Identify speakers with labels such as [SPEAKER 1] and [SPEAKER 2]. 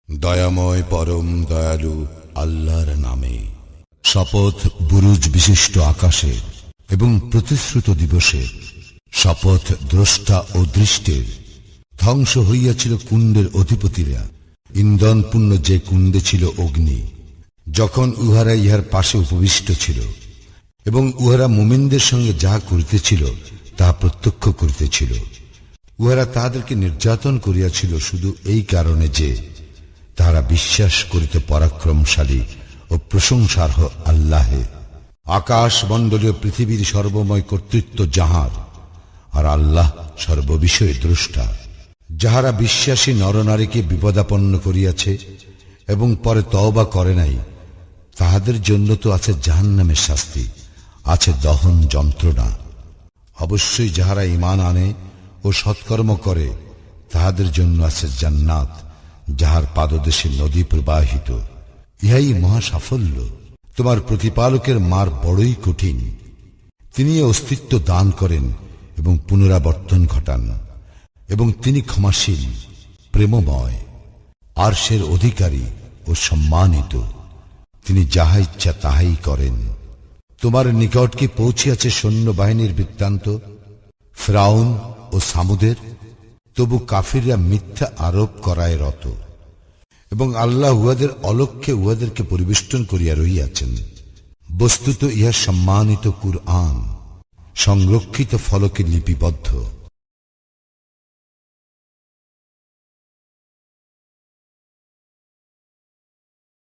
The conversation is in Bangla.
[SPEAKER 1] দয়াময় পরম দয়ালু আল্লাহর নামে শপথ বুরুজ বিশিষ্ট আকাশের এবং প্রতিশ্রুত দিবসের, শপথ দ্রষ্টা ও দৃষ্টের। ধ্বংস হইয়াছিল কুণ্ডের অধিপতিরা, ইন্ধনপূর্ণ যে কুণ্ডে ছিল অগ্নি, যখন উহারা ইহার পাশে উপবিষ্ট ছিল এবং উহারা মুমিনদের সঙ্গে যাহা করিতেছিল তাহা প্রত্যক্ষ করিতেছিল। উহারা তাহাদেরকে নির্যাতন করিয়াছিল শুধু এই কারণে যে তাহারা বিশ্বাস করিতে পরাক্রমশালী ও প্রশংসার্হ আল্লাহে। আকাশ মণ্ডলীয় পৃথিবীর সর্বময় কর্তৃত্ব যাহার, আর আল্লাহ সর্ববিষয়ে দ্রষ্টা। যাহারা বিশ্বাসী নরনারীকে বিপদাপন্ন করিয়াছে এবং পরে তওবা করে নাই, তাহাদের জন্য তো আছে জাহান্নামের শাস্তি, আছে দহন যন্ত্রণা। অবশ্যই যাহারা ঈমান আনে ও সৎকর্ম করে, তাহাদের জন্য আছে জান্নাত, যাহার পাদদেশে নদী প্রবাহিত। ইহাই মহা সাফল্য। তোমার প্রতিপালকের মার বড়ই কঠিন। তিনি অস্তিত্ব দান করেন এবং পুনরাবর্তন ঘটান, এবং তিনি ক্ষমাশীল, প্রেমময়, আরশের অধিকারী ও সম্মানিত। তিনি যাহা ইচ্ছা তাহাই করেন। তোমার নিকট কি পৌঁছিয়াছে সৈন্যবাহিনীর বৃত্তান্ত ফিরআউন ও সামুদের? তবু কাফিররা মিথ্যা আরোপ করায় রত, এবং আল্লাহ উহাদের অলক্ষ্যে উহাদেরকে পরিবেষ্টন করিয়া রহিয়াছেন। বস্তুত ইহা সম্মানিত কুরআন, সংরক্ষিত ফলকে লিপিবদ্ধ।